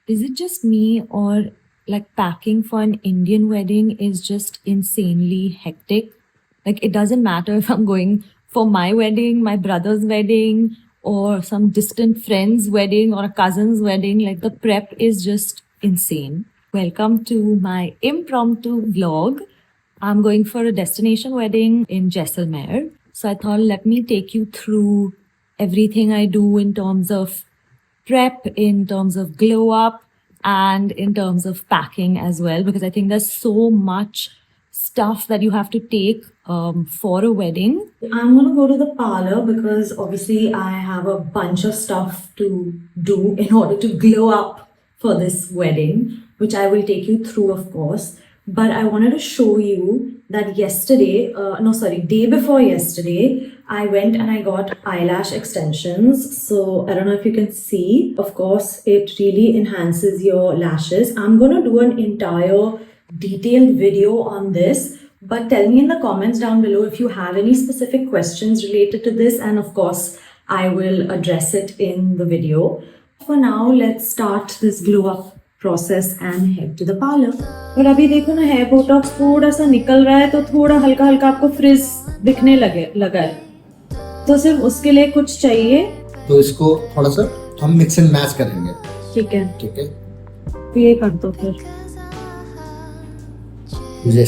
is it just me, or like packing for an Indian wedding is just insanely hectic? Like, it doesn't matter if I'm going for my wedding, my brother's wedding, or some distant friend's wedding, or a cousin's wedding. Like, the prep is just insane. Welcome to my impromptu vlog. I'm going for a destination wedding in Jaisalmer. So I thought, let me take you through everything I do in terms of prep, in terms of glow up, and in terms of packing as well, because I think there's so much stuff that you have to take for a wedding. I'm going to go to the parlor because obviously I have a bunch of stuff to do in order to glow up for this wedding, which I will take you through, of course. But I wanted to show you that day before yesterday, I went and I got eyelash extensions. So I don't know if you can see. Of course, it really enhances your lashes. I'm going to do an entire detailed video on this. But tell me in the comments down below if you have any specific questions related to this. And of course, I will address it in the video. For now, let's start this glow up process and head to the parlor. और अभी देखो ना, hair Botox थोड़ा सा निकल रहा है तो थोड़ा हल्का हल्का आपको फ्रिज दिखने लगा है, तो सिर्फ उसके लिए कुछ चाहिए, तो इसको थोड़ा सा हम मिक्स एंड मैच करेंगे। ठीक है ठीक है, तो ये कर दो फिर। मुझे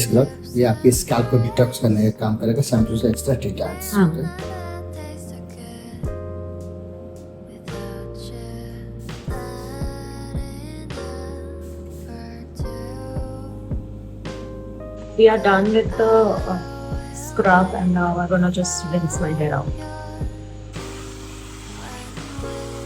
ये आपके स्कैल्प को डिटॉक्स करने का काम करेगा, शैम्पू से extra detox. We are done with the scrub and now I'm gonna just rinse my hair out.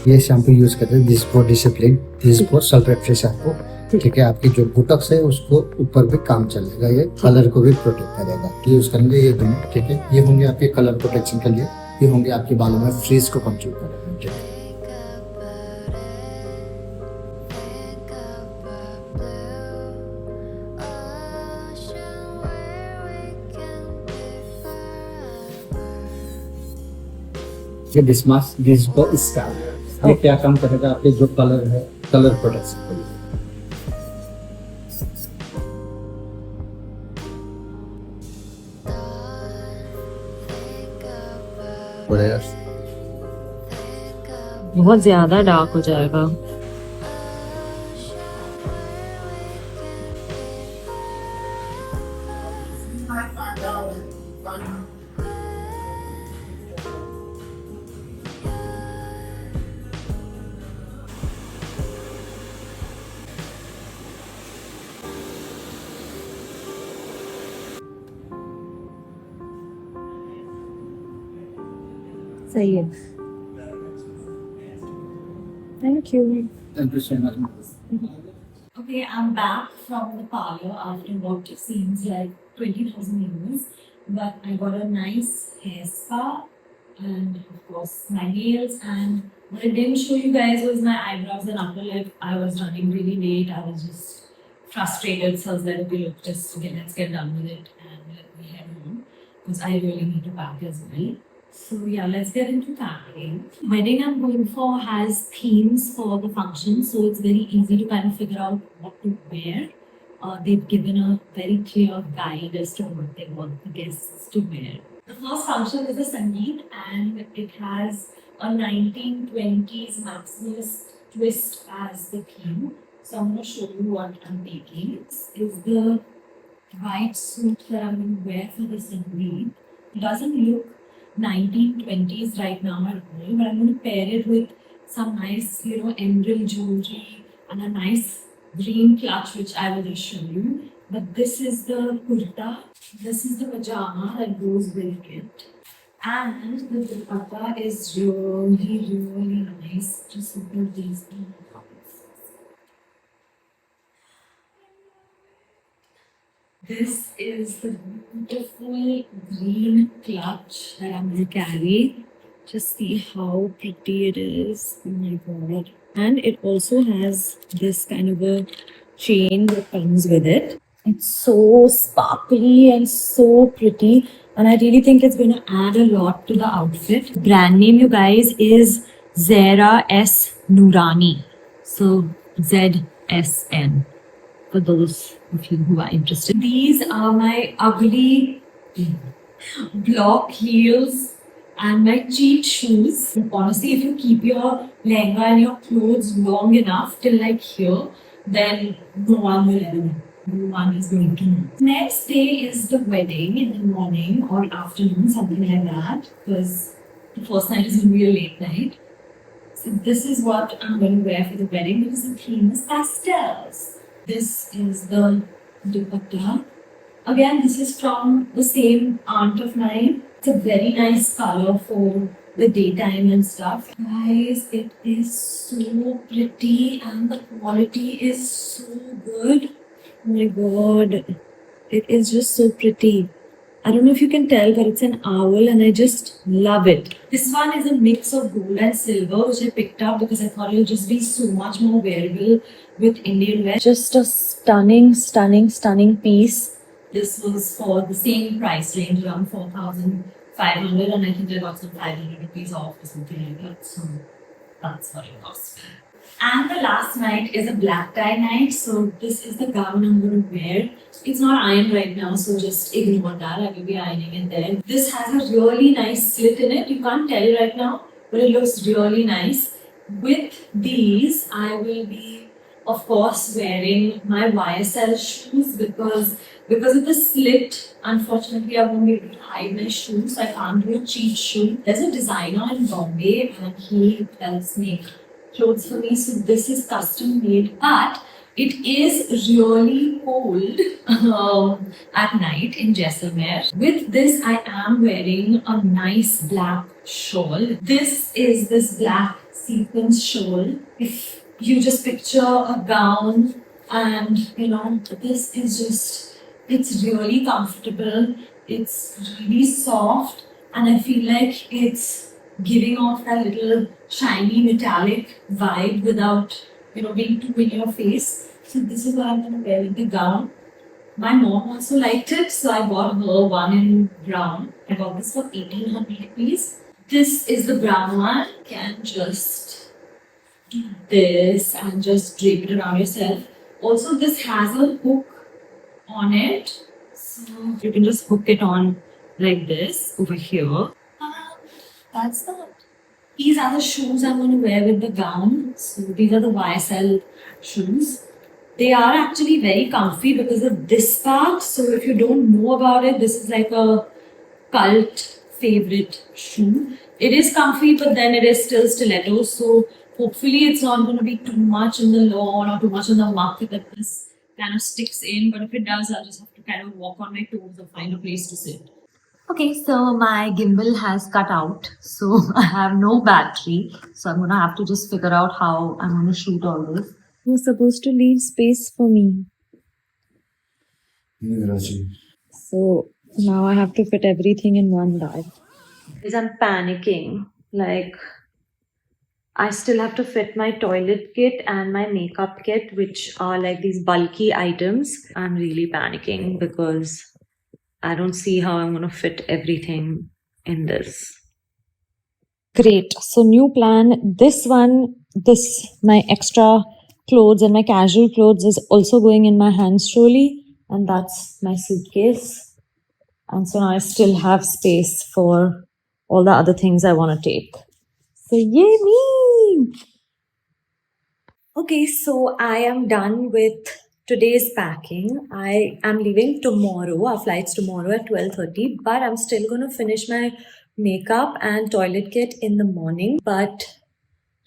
ये शैम्पू यूज करते हैं this for discipline, this for self refresh shampoo. ठीक है, आपकी जो बुटॉक्स है उसको ऊपर भी काम चलेगा, ये कलर को भी प्रोटेक्ट करेगा। यूज करेंगे ये दोनों। ठीक है, ये होंगे आपके कलर प्रोटेक्शन के लिए, ये होंगे आपके बालों में फ्रीज को कंट्रोल करेंगे। ठीक है, ये दिस को स्कैल्प, ये क्या काम करेगा आपके जो कलर है, कलर प्रोटेक्शन के लिए। बहुत ज्यादा डार्क हो जाएगा। सही है। Thank you. Thank you so much. Okay, I'm back from the parlor after what seems like 20,000 years, but I got a nice hair spa and of course my nails, and what I didn't show you guys was my eyebrows and upper lip. I was running really late. I was just frustrated, so I was like, okay, look, let's get done with it and let me head home because I really need to pack as well. So yeah, let's get into packing. Wedding I'm going for has themes for the function, so it's very easy to kind of figure out what to wear. They've given a very clear guide as to what they want the guests to wear. The first function is the Sangeet, and it has a 1920s maximalist twist as the theme. So I'm going to show you what I'm taking. This is the white suit that I'm going to wear for the Sangeet. It doesn't look 1920s right now at all, but I'm going to pair it with some nice, emerald jewelry and a nice green clutch, which I will just show you. But this is the kurta, this is the pajama that goes with it, and the dupatta is really nice. Just look at these things. This is the beautiful green clutch that I'm going to carry. Just see how pretty it is. Oh my god. And it also has this kind of a chain that comes with it. It's so sparkly and so pretty. And I really think it's going to add a lot to the outfit. The brand name, you guys, is Zara S. Noorani. So ZSN. For those of you who are interested, these are my ugly block heels and my cheap shoes. Honestly, if you keep your lehenga and your clothes long enough till like here, then no one will ever know. No one is going to know. Next day is the wedding in the morning or afternoon, something like that, because the first night is going to be a late night. So this is what I'm going to wear for the wedding because the theme is pastels. This is the dupatta. Again, this is from the same aunt of mine. It's a very nice color for the daytime and stuff. Guys, it is so pretty and the quality is so good. Oh my god, it is just so pretty. I don't know if you can tell, but it's an owl and I just love it. This one is a mix of gold and silver, which I picked up because I thought it'll just be so much more wearable with Indian wear. Just a stunning, stunning, stunning piece. This was for the same price range, around 4,500, and I think I got some 500 rupees off or something like that. So that's what it cost. And the last night is a black tie night. So this is the gown I'm going to wear. It's not ironed right now, so just ignore that. I will be ironing it there. This has a really nice slit in it. You can't tell right now, but it looks really nice. With these, I will be, of course, wearing my YSL shoes because of the slit. Unfortunately, I won't be able to hide my shoes. So I can't do a cheap shoe. There's a designer in Bombay and he helps make clothes for me. So this is custom made, but it is really cold at night in Jaisalmer. With this, I am wearing a nice black shawl. This is this black sequins shawl. If you just picture a gown and this is just, it's really comfortable. It's really soft and I feel like it's giving off that little shiny metallic vibe without being too in your face. So this is what I'm going to wear with the gown. My mom also liked it, so I bought her one in brown. I got this for 1,800 rupees. This is the brown one. You can just do this and just drape it around yourself. Also, this has a hook on it. So you can just hook it on like this over here. That's that. These are the shoes I'm going to wear with the gown. So these are the YSL shoes. They are actually very comfy because of this part. So if you don't know about it, this is like a cult favorite shoe. It is comfy, but then it is still stiletto. So hopefully it's not going to be too much in the lawn or too much in the muck that this kind of sticks in. But if it does, I'll just have to kind of walk on my toes or find a place to sit. Okay, so my gimbal has cut out, so I have no battery. So I'm gonna have to just figure out how I'm gonna shoot all this. You're supposed to leave space for me. So now I have to fit everything in one bag. Because I'm panicking. Like, I still have to fit my toilet kit and my makeup kit, which are like these bulky items. I'm really panicking because I don't see how I'm going to fit everything in this. Great. So new plan. My extra clothes and my casual clothes is also going in my hands trolley. And that's my suitcase. And so now I still have space for all the other things I want to take. So yay me! Okay, so I am done with today's packing. I am leaving tomorrow. Our flight's tomorrow at 12:30, but I'm still going to finish my makeup and toilet kit in the morning. But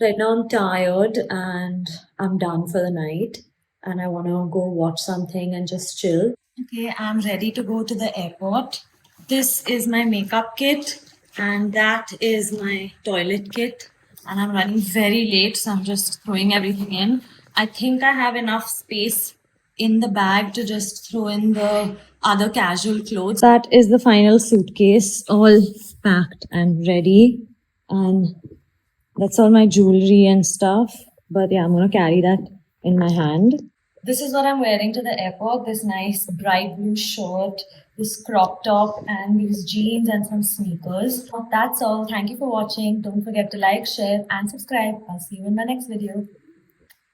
right now I'm tired and I'm done for the night and I want to go watch something and just chill. Okay, I'm ready to go to the airport. This is my makeup kit and that is my toilet kit. And I'm running very late, so I'm just throwing everything in. I think I have enough space in the bag to just throw in the other casual clothes. That is the final suitcase, all packed and ready. And that's all my jewelry and stuff. But yeah, I'm going to carry that in my hand. This is what I'm wearing to the airport. This nice bright blue shirt, this crop top and these jeans and some sneakers. That's all. Thank you for watching. Don't forget to like, share and subscribe. I'll see you in my next video.